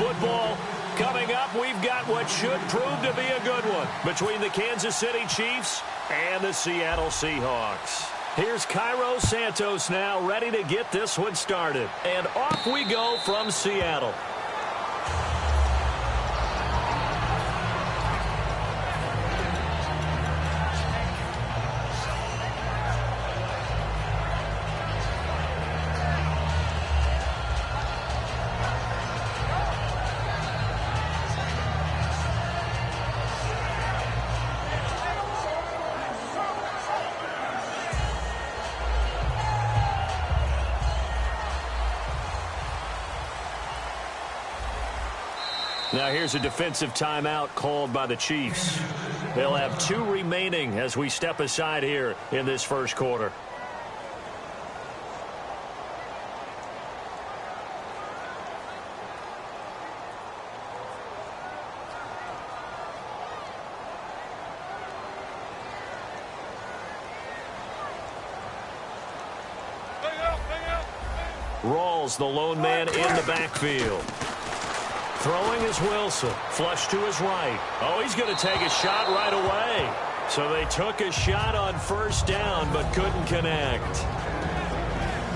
football. Coming up, we've got what should prove to be a good one between the Kansas City Chiefs and the Seattle Seahawks. Here's Cairo Santos now ready to get this one started. And off we go from Seattle. Now here's a defensive timeout called by the Chiefs. They'll have 2 remaining as we step aside here in this first quarter. Rawls, the lone man in the backfield. Throwing is Wilson. Flush to his right. Oh, he's going to take a shot right away. So they took a shot on first down but couldn't connect.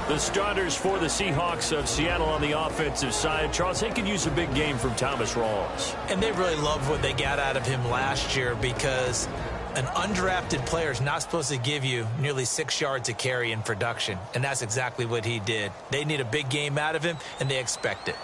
The starters for the Seahawks of Seattle on the offensive side. Charles, they could use a big game from Thomas Rawls. And they really loved what they got out of him last year because an undrafted player is not supposed to give you nearly 6 yards a carry in production. And that's exactly what he did. They need a big game out of him, and they expect it.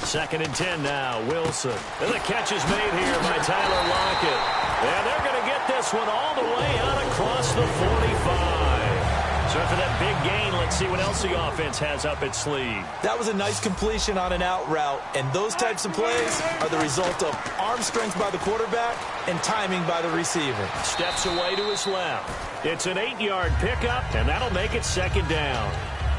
Second and 10 now, Wilson. And the catch is made here by Tyler Lockett. And they're going to get this one all the way out across the 45. So after that big gain, let's see what else the offense has up its sleeve. That was a nice completion on an out route, and those types of plays are the result of arm strength by the quarterback and timing by the receiver. Steps away to his left. It's an 8-yard pickup, and that'll make it second down.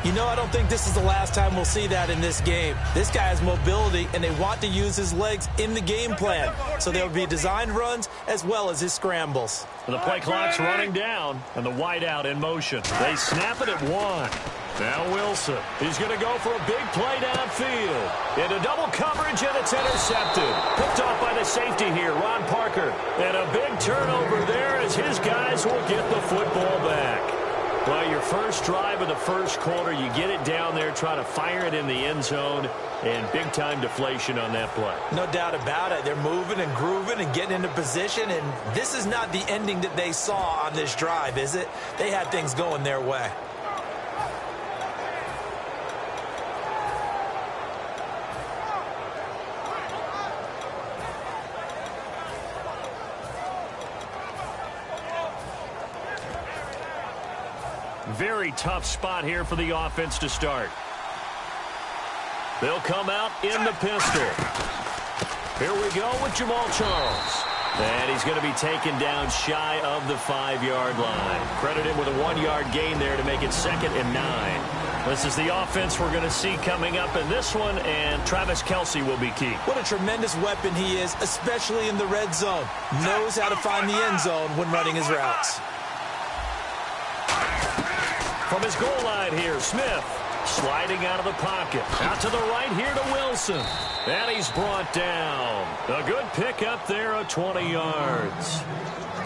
You know, I don't think this is the last time we'll see that in this game. This guy has mobility, and they want to use his legs in the game plan. So there will be designed runs as well as his scrambles. The play clock's running down, and the wideout in motion. They snap it at 1. Now Wilson. He's going to go for a big play downfield. Into double coverage, and it's intercepted. Picked off by the safety here, Ron Parker. And a big turnover there as his guys will get the football back. Well, your first drive of the first quarter, you get it down there, try to fire it in the end zone, and big-time deflation on that play. No doubt about it. They're moving and grooving and getting into position, and this is not the ending that they saw on this drive, is it? They had things going their way. Very tough spot here for the offense to start. They'll come out in the pistol. Here we go with Jamal Charles. And he's going to be taken down shy of the 5-yard line. Credit him with a 1-yard gain there to make it 2nd and 9. This is the offense we're going to see coming up in this one, and Travis Kelce will be key. What a tremendous weapon he is, especially in the red zone. Knows how to find the end zone when running his routes. From his goal line here, Smith sliding out of the pocket. Out to the right here to Wilson. And he's brought down. A good pickup there of 20 yards.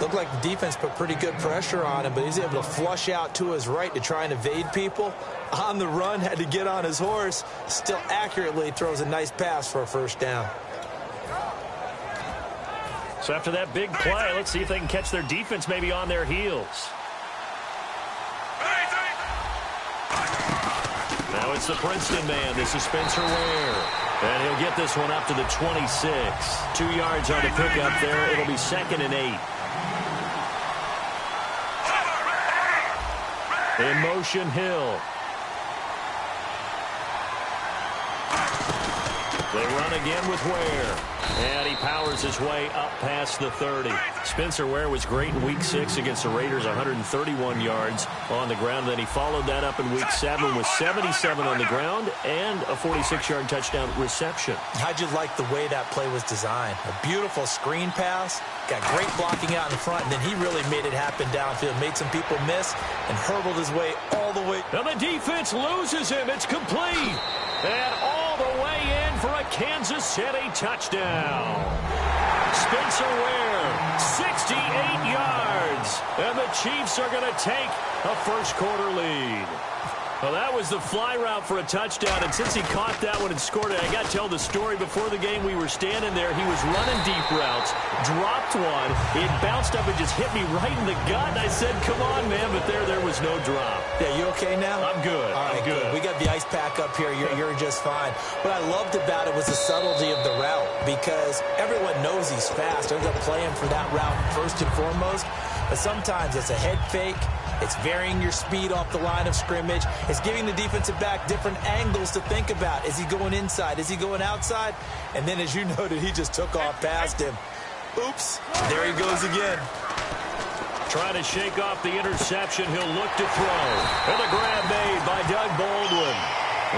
Looked like the defense put pretty good pressure on him, but he's able to flush out to his right to try and evade people. On the run, had to get on his horse. Still accurately throws a nice pass for a first down. So after that big play, let's see if they can catch their defense maybe on their heels. Now it's the Princeton man. This is Spencer Ware. And he'll get this one up to the 26. 2 yards on the pickup there. It'll be 2nd and 8. In motion, Hill. They run again with Ware. And he powers his way up past the 30. Spencer Ware was great in Week 6 against the Raiders, 131 yards on the ground. Then he followed that up in Week 7 with 77 on the ground and a 46-yard touchdown reception. How'd you like the way that play was designed? A beautiful screen pass, got great blocking out in front, and then he really made it happen downfield, made some people miss, and hurdled his way all the way. And the defense loses him. It's complete. And all the way in for a Kansas City touchdown. Spencer Ware, 68 yards. And the Chiefs are going to take a first-quarter lead. Well, that was the fly route for a touchdown, and since he caught that one and scored it, I got to tell the story. Before the game, we were standing there. He was running deep routes, dropped one. It bounced up and just hit me right in the gut. And I said, come on, man, but there was no drop. Yeah, you okay now? I'm good. All right, I'm good. We got the ice pack up here. You're just fine. What I loved about it was the subtlety of the route, because everyone knows he's fast. Ends up playing for that route first and foremost. But sometimes it's a head fake. It's varying your speed off the line of scrimmage. It's giving the defensive back different angles to think about. Is he going inside? Is he going outside? And then, as you noted, he just took off past him. Oops. There he goes again. Trying to shake off the interception. He'll look to throw. And the grab made by Doug Baldwin.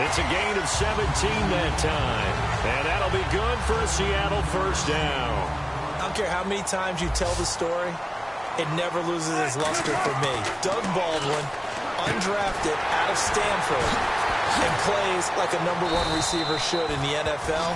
It's a gain of 17 that time. And that'll be good for a Seattle first down. I don't care how many times you tell the story, it never loses its luster for me. Doug Baldwin, undrafted out of Stanford, and plays like a #1 receiver should in the NFL.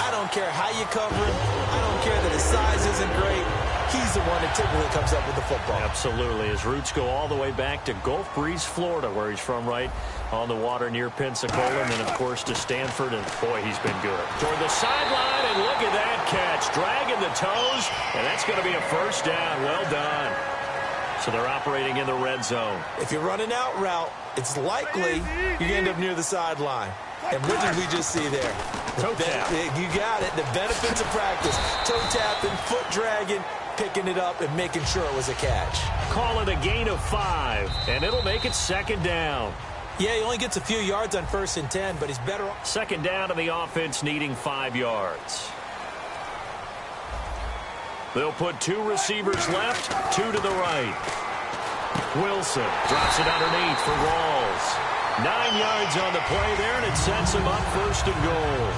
I don't care how you cover him. I don't care that his size isn't great. He's the one that typically comes up with the football. Absolutely. His roots go all the way back to Gulf Breeze, Florida, where he's from, right on the water near Pensacola, and then, of course, to Stanford, and, boy, he's been good. Toward the sideline, and look at that catch. Dragging the toes, and that's going to be a first down. Well done. So they're operating in the red zone. If you're running out route, it's likely you end up near the sideline. And what did we just see there? Toe tap. You got it. The benefits of practice. Toe tapping, foot dragging, picking it up, and making sure it was a catch. Call it a gain of 5, and it'll make it second down. Yeah, he only gets a few yards on 1st and 10, but he's better off. Second down, and the offense needing 5 yards. They'll put 2 receivers left, 2 to the right. Wilson drops it underneath for Rawls. 9 yards on the play there, and it sets him up 1st and goal.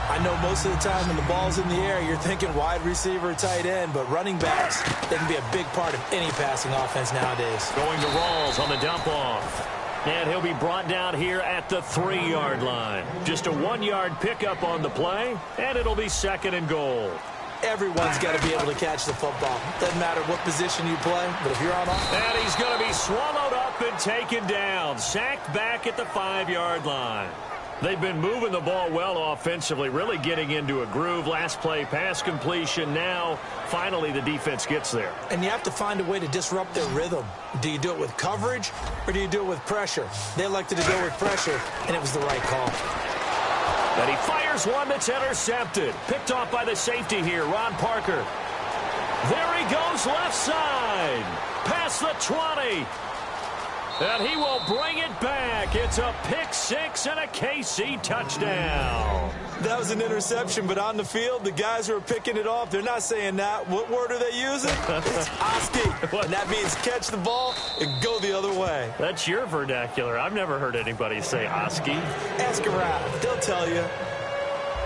I know most of the time when the ball's in the air, you're thinking wide receiver, tight end, but running backs, they can be a big part of any passing offense nowadays. Going to Rawls on the dump-off. And he'll be brought down here at the 3-yard line. Just a 1-yard pickup on the play, and it'll be 2nd and goal. Everyone's got to be able to catch the football. Doesn't matter what position you play, but if you're on offense. And he's going to be swallowed up and taken down. Sacked back at the 5-yard line. They've been moving the ball well offensively, really getting into a groove. Last play, pass completion. Now, finally, the defense gets there. And you have to find a way to disrupt their rhythm. Do you do it with coverage, or do you do it with pressure? They elected to go with pressure, and it was the right call. And he fires one that's intercepted. Picked off by the safety here, Ron Parker. There he goes left side. Past the 20. And he will bring it back. It's a pick 6 and a KC touchdown. That was an interception, but on the field, the guys who are picking it off, they're not saying that. What word are they using? It's Oski. And that means catch the ball and go the other way. That's your vernacular. I've never heard anybody say Oski. Ask around. They'll tell you.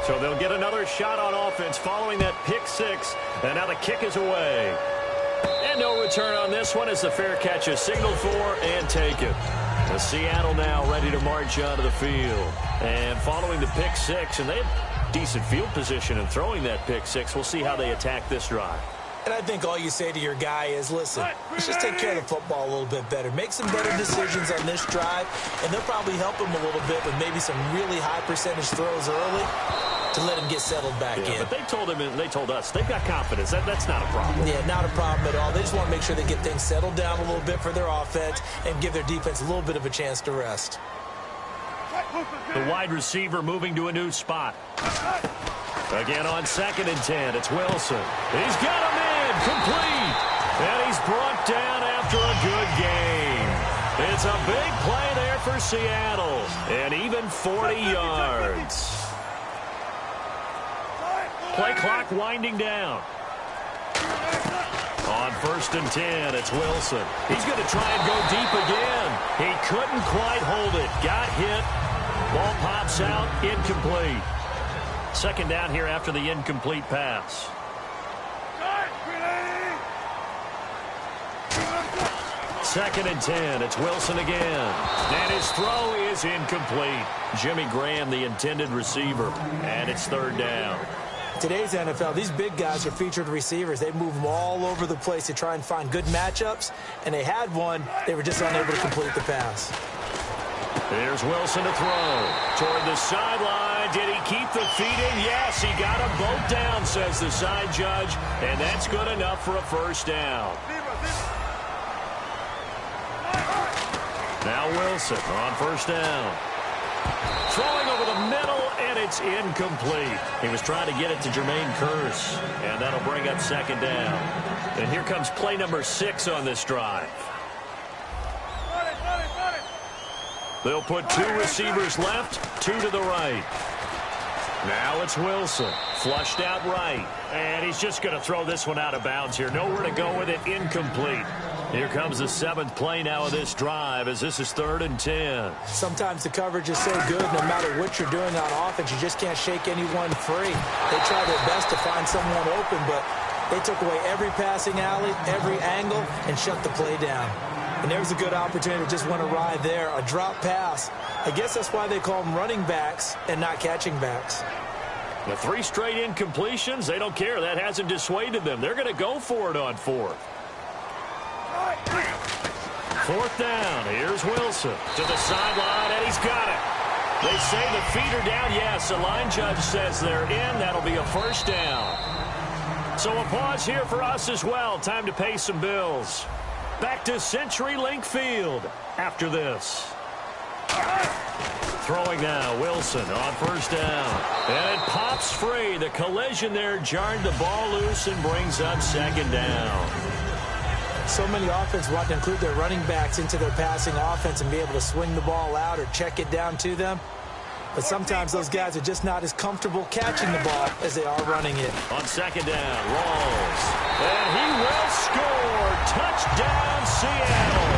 So they'll get another shot on offense following that pick 6. And now the kick is away. And no return on this one as the fair catch is signaled for and taken. Seattle now ready to march onto the field. And following the pick 6, and they have decent field position in throwing that pick 6. We'll see how they attack this drive. And I think all you say to your guy is, listen, let's just take care of the football a little bit better. Make some better decisions on this drive, and they'll probably help him a little bit with maybe some really high percentage throws early to let him get settled back in. But they told him, and they told us, they've got confidence. That's not a problem. Yeah, not a problem at all. They just want to make sure they get things settled down a little bit for their offense and give their defense a little bit of a chance to rest. The wide receiver moving to a new spot. Again on 2nd and 10, it's Wilson. He's got him in, complete. And he's brought down after a good game. It's a big play there for Seattle. And even 40 yards. Play clock winding down. On 1st and 10, it's Wilson. He's going to try and go deep again. He couldn't quite hold it. Got hit. Ball pops out. Incomplete. 2nd down here after the incomplete pass. 2nd and 10. It's Wilson again. And his throw is incomplete. Jimmy Graham, the intended receiver. And it's 3rd down. Today's NFL, these big guys are featured receivers. They move them all over the place to try and find good matchups. And they had one. They were just unable to complete the pass. Here's Wilson to throw. Toward the sideline. Did he keep the feet in? Yes, he got them both down, says the side judge. And that's good enough for a 1st down. Now Wilson on 1st down. Throwing over the middle, and it's incomplete. He was trying to get it to Jermaine Kearse, and that'll bring up 2nd down. And here comes play number 6 on this drive. They'll put 2 receivers left, 2 to the right. Now it's Wilson, flushed out right. And he's just going to throw this one out of bounds here. Nowhere to go with it, incomplete. Here comes the 7th play now of this drive as this is 3rd and 10. Sometimes the coverage is so good, no matter what you're doing on offense, you just can't shake anyone free. They try their best to find someone open, but they took away every passing alley, every angle, and shut the play down. And there was a good opportunity to just went awry there, a drop pass. I guess that's why they call them running backs and not catching backs. The 3 straight incompletions, they don't care. That hasn't dissuaded them. They're going to go for it on 4th. 4th down. Here's Wilson to the sideline, and he's got it. They say the feet are down. Yes, the line judge says they're in. That'll be a 1st down. So a pause here for us as well. Time to pay some bills. Back to CenturyLink Field after this. Throwing now, Wilson on 1st down. And it pops free. The collision there jarred the ball loose and brings up 2nd down. So many offenses want to include their running backs into their passing offense and be able to swing the ball out or check it down to them. But sometimes those guys are just not as comfortable catching the ball as they are running it. On 2nd down, Rawls. And he will score. Touchdown, Seattle.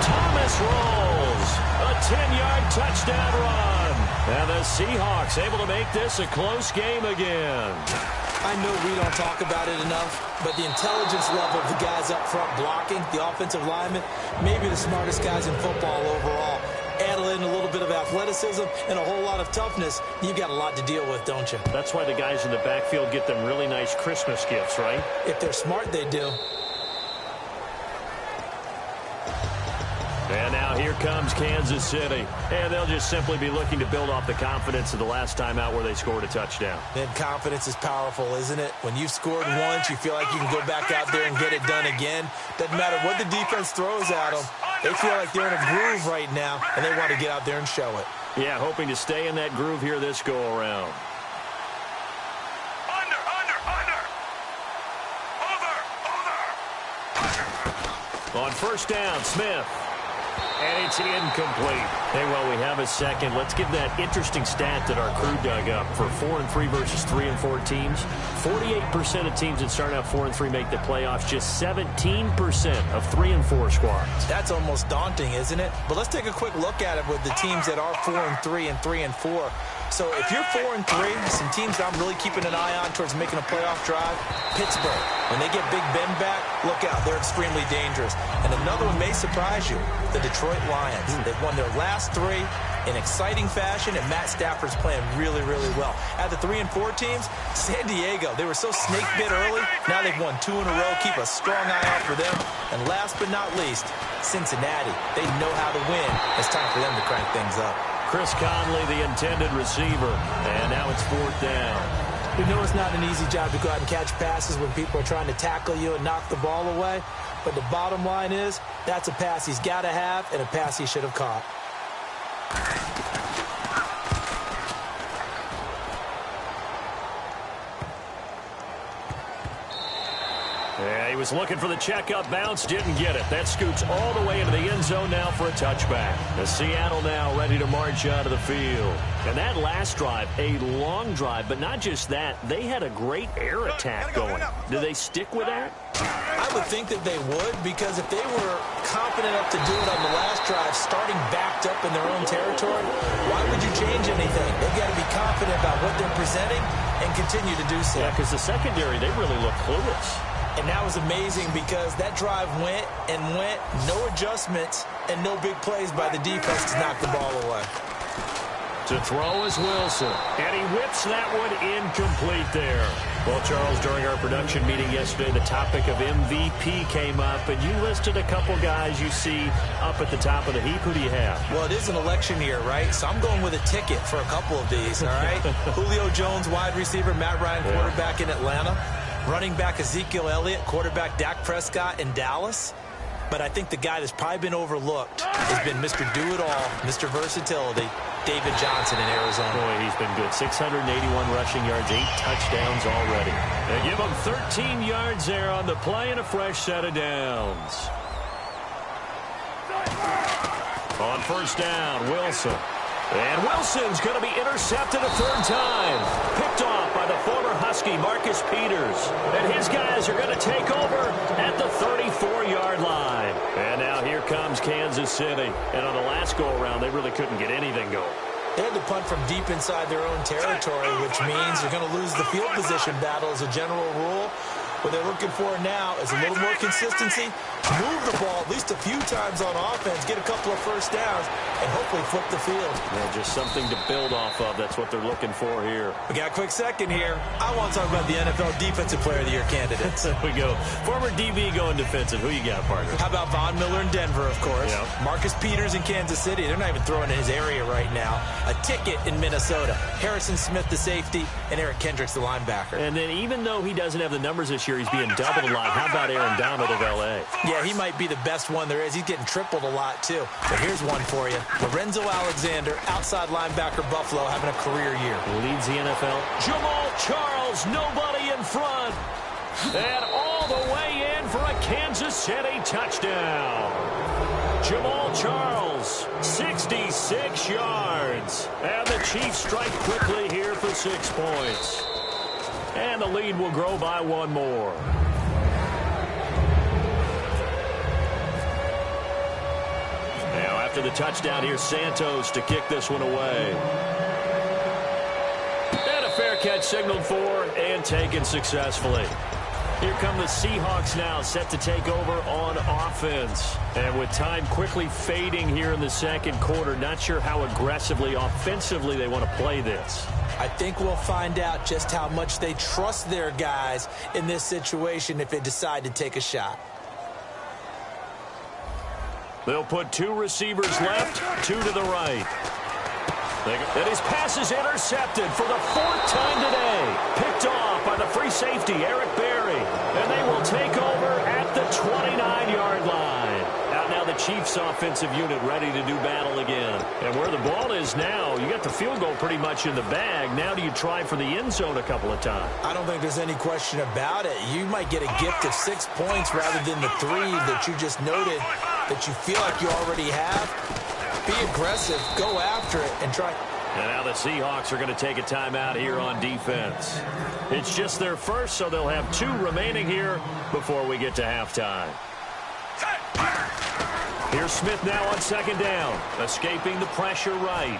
Thomas Rawls. A 10-yard touchdown run. And the Seahawks able to make this a close game again. I know we don't talk about it enough, but the intelligence level of the guys up front blocking, the offensive linemen, maybe the smartest guys in football overall. Add in a little bit of athleticism and a whole lot of toughness, you've got a lot to deal with, don't you? That's why the guys in the backfield get them really nice Christmas gifts, right? If they're smart, they do. And now here comes Kansas City. And they'll just simply be looking to build off the confidence of the last time out where they scored a touchdown. And confidence is powerful, isn't it? When you've scored once, you feel like you can go back out there and get it done again. Doesn't matter what the defense throws at them. They feel like they're in a groove right now, and they want to get out there and show it. Yeah, hoping to stay in that groove here this go-around. On 1st down, Smith. And it's incomplete. Hey, well, we have a second. Let's give that interesting stat that our crew dug up. For 4-3 versus 3-4 teams, 48% of teams that start out 4-3 make the playoffs. Just 17% of 3-4 squads. That's almost daunting, isn't it? But let's take a quick look at it with the teams that are 4-3 and 3-4. So if you're 4-3, some teams I'm really keeping an eye on towards making a playoff drive, Pittsburgh. When they get Big Ben back, look out. They're extremely dangerous. And another one may surprise you, the Detroit Lions. They've won their last 3 in exciting fashion, and Matt Stafford's playing really, really well. At the 3-4 teams, San Diego, they were so snake-bit early. Now they've won 2 in a row. Keep a strong eye out for them. And last but not least, Cincinnati. They know how to win. It's time for them to crank things up. Chris Conley, the intended receiver. And now it's 4th down. We know it's not an easy job to go out and catch passes when people are trying to tackle you and knock the ball away. But the bottom line is, that's a pass he's got to have and a pass he should have caught. Yeah, he was looking for the checkup bounce, didn't get it. That scoots all the way into the end zone now for a touchback. The Seattle now ready to march out of the field. And that last drive, a long drive, but not just that. They had a great air attack going. Do they stick with that? I would think that they would, because if they were confident enough to do it on the last drive, starting backed up in their own territory, why would you change anything? They've got to be confident about what they're presenting and continue to do so. Yeah, because the secondary, they really look clueless. And that was amazing because that drive went and went, no adjustments and no big plays by the defense to knock the ball away. To throw is Wilson, and he whips that one incomplete there. Well, Charles, during our production meeting yesterday, the topic of MVP came up, and you listed a couple guys you see up at the top of the heap. Who do you have? Well, it is an election year, right? So I'm going with a ticket for a couple of these, all right? Julio Jones, wide receiver, Matt Ryan, quarterback in Atlanta. Running back Ezekiel Elliott, quarterback Dak Prescott in Dallas. But I think the guy that's probably been overlooked has been Mr. Do-It-All, Mr. Versatility, David Johnson in Arizona. Boy, he's been good. 681 rushing yards, 8 touchdowns already. They give him 13 yards there on the play and a fresh set of downs. On first down, Wilson. And Wilson's going to be intercepted a third time. Picked off by the former Husky, Marcus Peters. And his guys are going to take over at the 34-yard line. And now here comes Kansas City. And on the last go-around, they really couldn't get anything going. They had to punt from deep inside their own territory, which means they're going to lose the field position battle as a general rule. What they're looking for now is a little more consistency, move the ball at least a few times on offense, get a couple of first downs, and hopefully flip the field. Yeah, just something to build off of. That's what they're looking for here. We got a quick second here. I want to talk about the NFL Defensive Player of the Year candidates. There we go. Former DB going defensive. Who you got, partner? How about Von Miller in Denver, of course. Yeah. Marcus Peters in Kansas City. They're not even throwing in his area right now. A ticket in Minnesota. Harrison Smith, the safety, and Eric Kendricks, the linebacker. And then even though he doesn't have the numbers this year, he's being doubled a lot. How about Aaron Donald of L.A.? Yeah, he might be the best one there is. He's getting tripled a lot, too. But here's one for you. Lorenzo Alexander, outside linebacker, Buffalo, having a career year. Leads the NFL. Jamal Charles, nobody in front. And all the way in for a Kansas City touchdown. Jamal Charles, 66 yards. And the Chiefs strike quickly here for 6 points. And the lead will grow by one more. Now after the touchdown, here's Santos to kick this one away. And a fair catch signaled for and taken successfully. Here come the Seahawks now, set to take over on offense. And with time quickly fading here in the second quarter, not sure how aggressively, offensively they want to play this. I think we'll find out just how much they trust their guys in this situation if they decide to take a shot. They'll put 2 receivers left, 2 to the right. And his pass is intercepted for the 4th time today. Picked off by the free safety, Eric Berry. And they will take over at the 29-yard line. Out now the Chiefs offensive unit ready to do battle again. And where the ball is now, you got the field goal pretty much in the bag. Now do you try for the end zone a couple of times? I don't think there's any question about it. You might get a gift of 6 points rather than the 3 that you just noted that you feel like you already have. Be aggressive, go after it, and try. And now the Seahawks are going to take a timeout here on defense. It's just their first, so they'll have 2 remaining here before we get to halftime. Here's Smith now on second down, escaping the pressure right.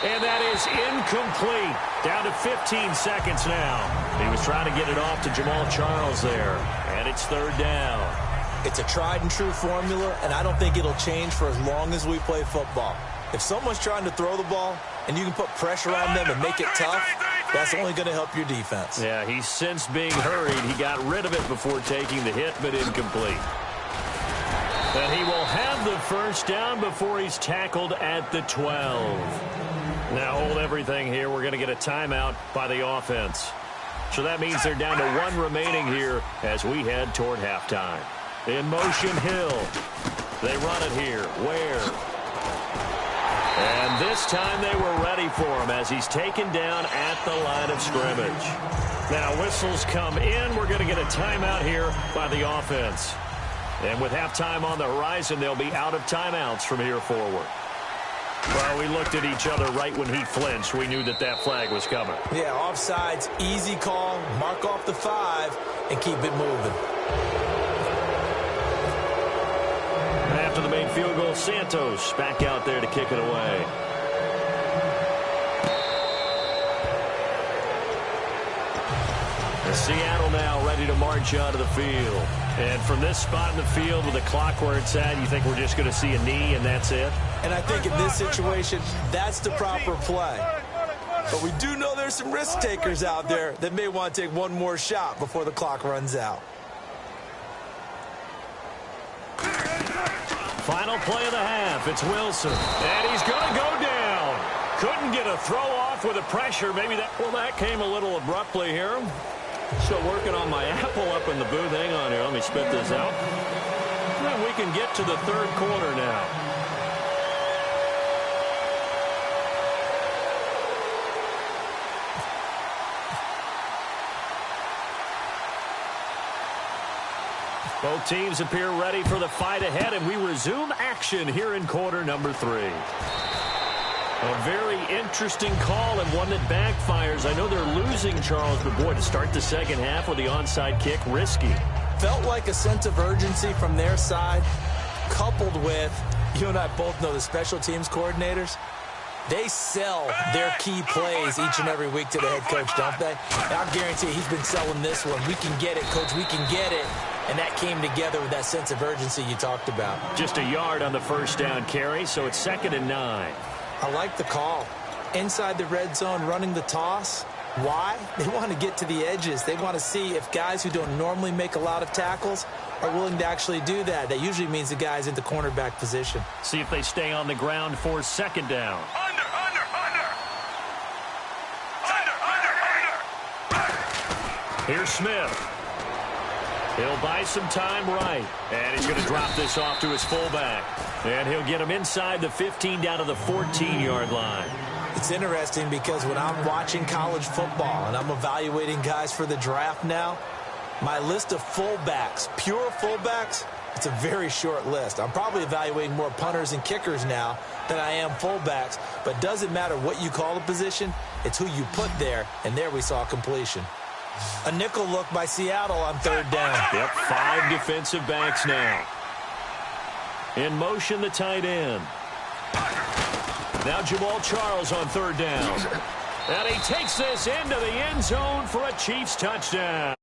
And that is incomplete. Down to 15 seconds now. He was trying to get it off to Jamal Charles there. And it's 3rd down. It's a tried-and-true formula, and I don't think it'll change for as long as we play football. If someone's trying to throw the ball and you can put pressure on them and make it tough, that's only going to help your defense. Yeah, he's since being hurried. He got rid of it before taking the hit, but incomplete. And he will have the first down before he's tackled at the 12. Now hold everything here. We're going to get a timeout by the offense. So that means they're down to 1 remaining here as we head toward halftime. In motion, Hill. They run it here. Ware. And this time they were ready for him as he's taken down at the line of scrimmage. Now whistles come in. We're going to get a timeout here by the offense. And with halftime on the horizon, they'll be out of timeouts from here forward. Well, we looked at each other right when he flinched. We knew that that flag was coming. Yeah, offsides, easy call, mark off the 5, and keep it moving. After the main field goal, Santos back out there to kick it away. And Seattle now ready to march onto the field. And from this spot in the field with the clock where it's at, you think we're just going to see a knee and that's it? And I think in this situation, that's the proper play. But we do know there's some risk takers out there that may want to take one more shot before the clock runs out. Final play of the half. It's Wilson. And he's going to go down. Couldn't get a throw off with the pressure. Maybe that came a little abruptly here. Still working on my apple up in the booth. Hang on here. Let me spit this out. And we can get to the third quarter now. Both teams appear ready for the fight ahead, and we resume action here in quarter number 3. A very interesting call and one that backfires. I know they're losing, Charles, but boy, to start the second half with the onside kick, risky. Felt like a sense of urgency from their side, coupled with, you and I both know the special teams coordinators, they sell their key plays each and every week to the head coach, don't they? And I guarantee he's been selling this one. We can get it, coach, we can get it. And that came together with that sense of urgency you talked about. Just a yard on the first down carry, so it's 2nd and 9. I like the call. Inside the red zone, running the toss. Why? They want to get to the edges. They want to see if guys who don't normally make a lot of tackles are willing to actually do that. That usually means the guy's in the cornerback position. See if they stay on the ground for 2nd down. Here's Smith. He'll buy some time right. And he's going to drop this off to his fullback. And he'll get him inside the 15 down to the 14-yard line. It's interesting because when I'm watching college football and I'm evaluating guys for the draft now, my list of fullbacks, pure fullbacks, it's a very short list. I'm probably evaluating more punters and kickers now than I am fullbacks. But it doesn't matter what you call the position, it's who you put there. And there we saw completion. A nickel look by Seattle on 3rd down. Yep, 5 defensive backs now. In motion, the tight end. Now Jamal Charles on 3rd down. And he takes this into the end zone for a Chiefs touchdown.